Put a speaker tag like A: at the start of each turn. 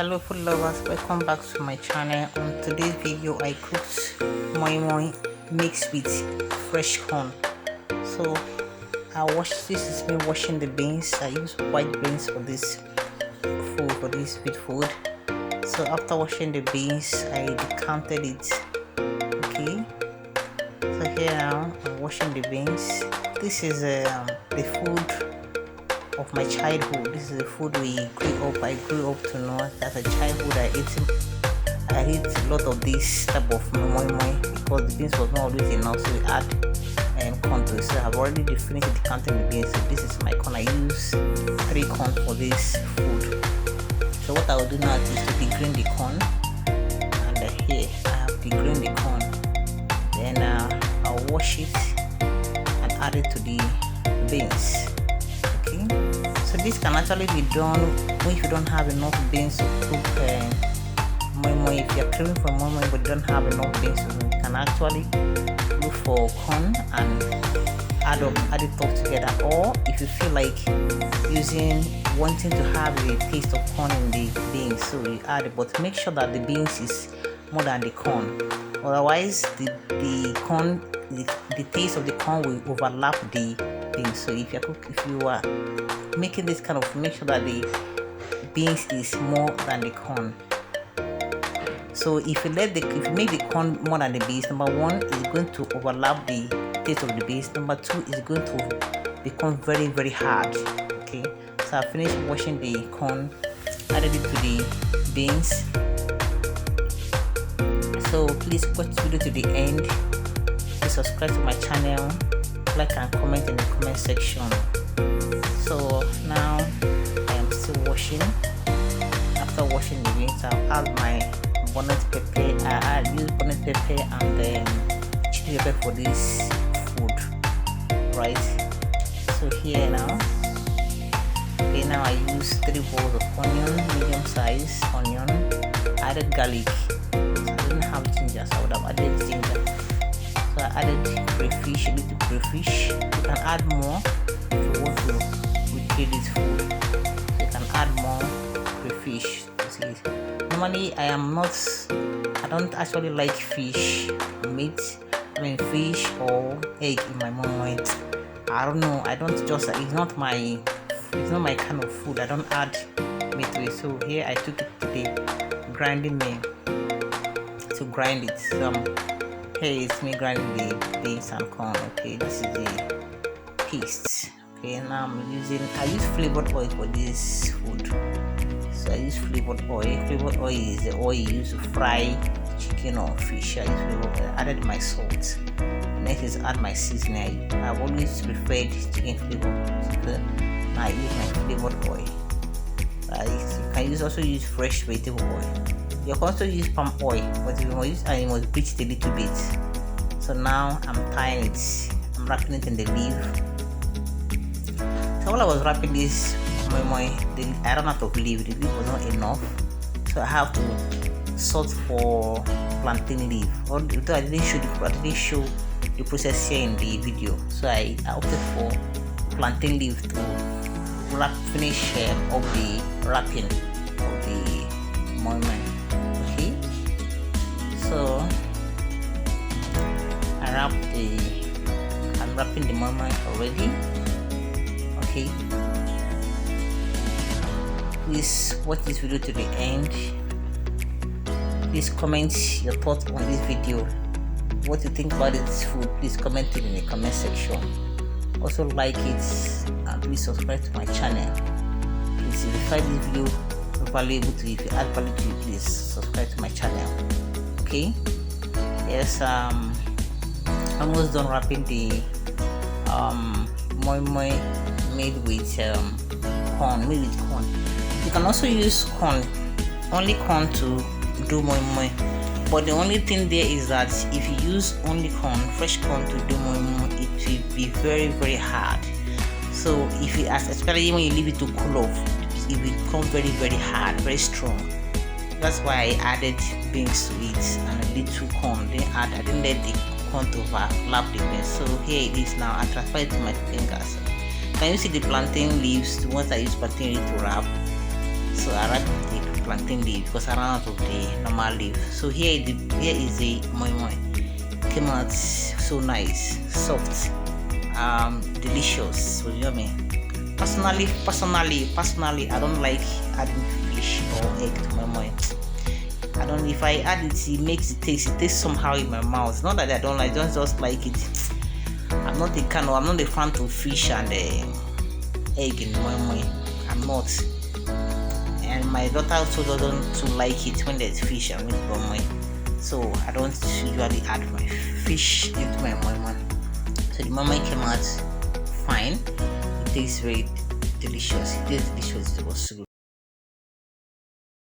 A: Hello food lovers, welcome back to my channel. On today's video I cooked moi moi mixed with fresh corn. So this is me washing the beans. I use white beans for this food, for this sweet food. So after washing the beans I decanted it. Okay, so here now I'm washing the beans. This is the food of my childhood. This is the food I grew up to know. As a childhood I ate a lot of this type of moi moi because the beans was not always enough, so we add corn to it. So I've already finished decanting the beans. So this is my corn. I use 3 corn for this food. So what I will do now is to degreen the corn, and here I have degreened the corn. Then I'll wash it and add it to the beans. Okay, so this can actually be done if you don't have enough beans to cook moi moi. If you're craving for moi moi but don't have enough beans, you can actually look for corn and add it all together. Or if you feel like wanting to have the taste of corn in the beans, so you add it, but make sure that the beans is more than the corn. Otherwise the taste of the corn will overlap the beans. So if you are making this kind of, make sure that the beans is more than the corn. So if you make the corn more than the beans, number 1 is going to overlap the taste of the beans. Number 2 is going to become very, very hard. Okay, so I finished washing the corn, added it to the beans. So please watch the video to the end. Please subscribe to my channel, like and comment in the comment section. So now I am still washing. After washing the beans, I'll add my bonnet pepper. I use bonnet pepper and then chili pepper for this food, right? So here now, I use 3 bowls of onion, medium size onion. I added garlic. So I didn't have ginger, so I would have added ginger. So I added crayfish, a little crayfish. You can add more if you want to recreate this food. So you can add more crayfish. Normally I don't actually like fish or egg in my moi moi. I don't know, it's not my kind of food. I don't add meat to it. So here I took it to the grinding mill to grind it. So here is me grinding the beans and corn. Okay, this is the paste. Okay, now I use flavored oil for this food. So I use flavored oil. Flavored oil is the oil you use to fry chicken or fish. I use flavored oil. I added my salt. Next is add my seasoning. I've always preferred chicken flavor. So now I use my flavored oil. Right? You can also use fresh vegetable oil. You can also use palm oil, but you must bleach it a little bit. So now I'm tying it. I'm wrapping it in the leaf. So while I was wrapping this moi moi, I ran out of leaf. The leaf was not enough, so I have to sort for plantain leaf. Although I didn't show the process here in the video, so I opted for plantain leaf to finish up the wrapping of the moi moi. Okay, so I'm wrapping the moi moi already. Okay, please watch this video to the end. Please comment your thoughts on this video. What you think about this food, please comment it in the comment section. Also like it and please subscribe to my channel. Please, if you find this video valuable to you, if you add value to you, please subscribe to my channel. Okay, yes, almost done wrapping the moi moi made with corn. You can also use only corn to do moi moi, but the only thing there is that if you use only fresh corn to do moi moi, it will be very, very hard. So especially when you leave it to cool off, it will become very, very hard, very strong. That's why I added beans to it and a little corn. I didn't let the corn to overlap the beans. So here it is now. I transfer it to my fingers. Can you see the plantain leaves? The ones I use plantain leaves to wrap. So I wrap the plantain leaf because I ran out of the normal leaf. So here is the moi moi. Came out so nice, soft, delicious. So you know me. Personally, I don't like adding fish or egg to moi moi. I don't. If I add it, it makes it tastes somehow in my mouth. It's not that I don't like, just like it. I'm not a fan of fish and egg in moi moi. I'm not. And my daughter also doesn't like it when there's fish and moi moi. So I don't usually add my fish into my moi moi. So the moi moi came out fine. It tastes very delicious. It tastes delicious. It was so good.